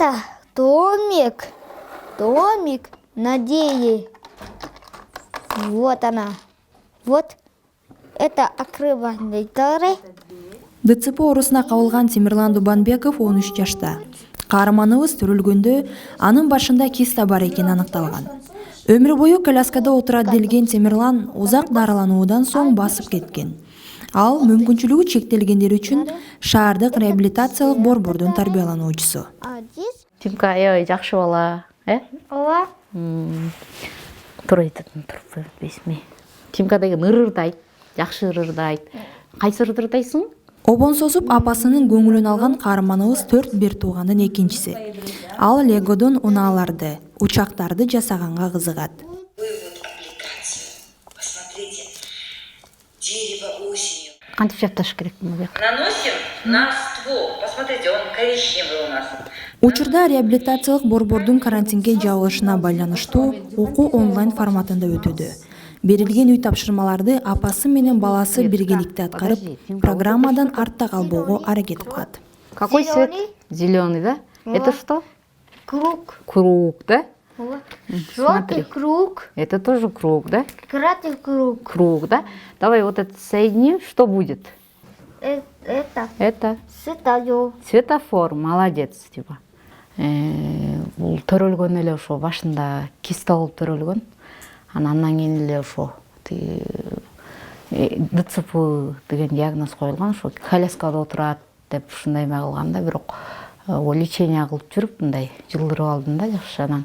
Это домик. Домик надеи. Вот она. Вот. Это акробаторы. ДЦП орусуна кабылган Темирлан Дубанбеков 13 жашта. Каарманыбыз төрөлгөндө анын башында киста бар экени аныкталган. Өмүр бою коляскада отурат делген Темирлан узак дарылануудан соң басып кеткен. Ал мүмкүнчүлүгү чектелгендер үчүн шаардык реабилитациялык борбордун тарбиялануучусу. Тимка аябай жакшы бала, Ооба. Туруп бесми. Тимка деген ырырдайт, жакшы ырырдайт. Кайсы ырырдайсың? Обон созуп апасынын көңүлүн алган каарманыбыз 4 бир туугандын экинчиси. Ал легодон унааларды, учактарды жасаганга кызыгат. Кантип жатташ керек муну? Наносим на ствол. Посмотрите, он коричневый у нас. Учурда реабилитациялык борбордун карантинге жабылышына байланыштуу окуу онлайн форматында өтүүдө. Берилген үй тапшырмаларды апасы менен баласы биргеликте аткарып, программадан артта калбоого аракет кылат. Какой цвет? Зеленый, да? Это что? Круг. Круг, да? Желтый круг. Это тоже круг, да? Красный круг. Круг, да? Давай вот это соединим, что будет? Это. Светаю. Светофор, молодец, типа. Бул төрөлгөн эле ошо башында киста болуп төрөлгөн. Андан кийин эле ошо ДЦП деген диагноз коюлган, ошо коляскада отурат деп ушундай эме кылган да, бирок лечение кылып жүрүп мындай жылдырып алдым да жакшы. Анан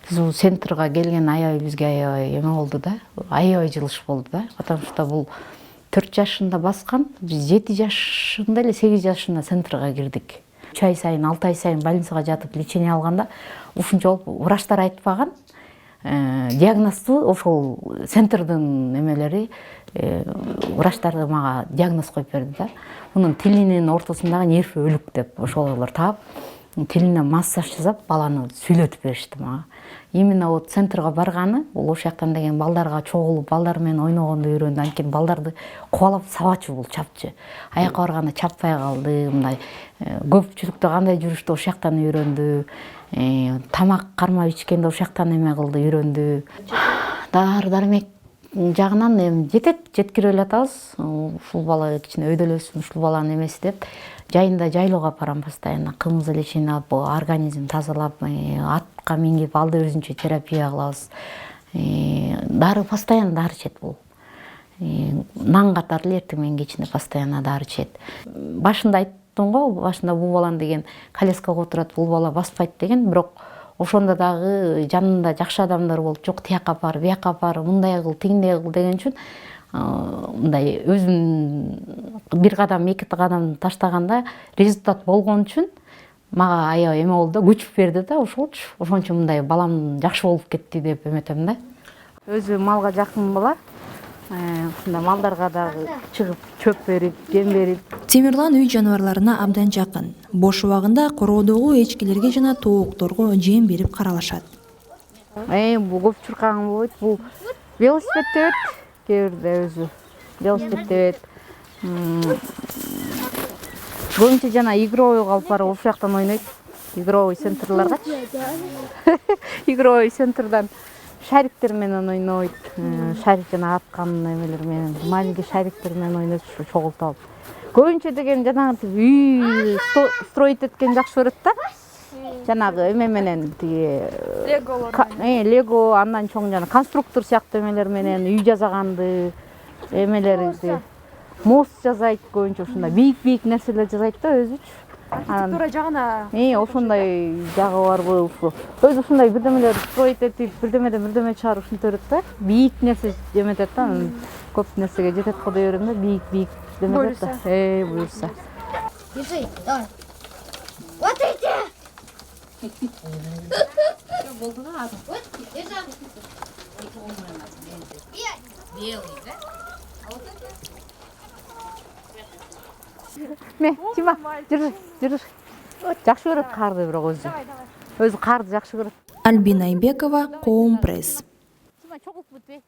биз бул центрга келген аябай бизге аябай эме болду да, аябай жылыш болду да, потому что бул 4 жашында баскан, биз 7 жашында эле 8 жашында центрга кирдик. 3 ай сайын, 6 ай сайын больницага жатып лечение алганда ушунча болуп врачтар айтпаган. Диагнозду ошол центрдин эмелери врачтар мага диагноз коюп берди да. Мунун тилинин ортосундагы нерв өлүк деп ошолор таап, тилине массаж жасап баланы сүйлөтүп беришти мага. Именно вот центрга барганы, бул ошол жактан деген балдарга чогулуп, балдар менен ойногонду үйрөндү. Анткени балдарды кубалап сабачу бул чапчы. Аякка барганда чаппай калды, мындай көпчүлүктө кандай жүрүштү ошол жактан үйрөндү. Тамак кармап ичкенде ошол жактан эме кылды, үйрөндү. Дары-дармек жагынан эми жеткирип эле атабыз. Ушул бала кичине өйдөлөсүн, ушул баланын эмеси деп жайында жайлоого апарам постоянно. Кымыз лечение алып, организм тазалап, атка мингип, алды өзүнчө терапия кылабыз. Дары постоянно дары ичет бул. Нан катары эле эртең менен кечине постоянно дары ичет. Башында айттым го, башында бул баланы деген коляскага отурат, бул бала баспайт деген, бирок ошондо дагы жанында жакшы адамдар болуп, жок тияка апар, бияка апар, мындай кыл, тигиндей кыл деген үчүн мындай өзүм бир кадам, эки кадам таштаганда результат болгон үчүн мага аябай эме болду, күч берди да, ошончо мындай балам жакшы болуп кетти деп эметем да. Өзү малга жакын бала. Ушундай малдарга дагы чыгып чөп берип, жем берип. Темирлан үй жаныбарларына абдан жакын. Бош убагында короодогу эчкилерге жана тоокторго жем берип каралашат. Бул көп чуркаган болбойт, бул велосипедде өт, кээ өзү велосипедде өт. Көбүнчө жана игровойго алып барып ошол жактан ойнойт. Игровой центрларгачы. Игровой центрдан шариктер менен ойнойт. Шарик жана аткан эмелер менен, маленький шариктер менен ойнойт, чогултуп алып. Көбүнчө деген жанагы үй строить эткен жакшы көрөт да. Жанагы эме менен тиги Лего андан чоң жана конструктор сыяктуу эмелер менен үй жасаганды, эмелерди. Мост жасайт, көбүнчө ушундай бийик нерселер жасайт да өзүчү. Архитектура жагына. Ошондой жагы барбы ушу. Өзү ушундай бирдемелер строить этип, бирдемеден бирдеме чыгарып ушинтип берет да. Бийик нерсе эметет да. Көп нерсеге жетет го деп берем да. Бийик демет да. Буюрса. Держи, давай. Вот эти. Болду да? Вот, держи. Белый, да? Тима, жүрүш. Жакшы көрөт карды бирок өзү. Өзү карды жакшы көрөт. Альбина Айбекова, Коом Пресс. Тима, чогулуп бүтпөй.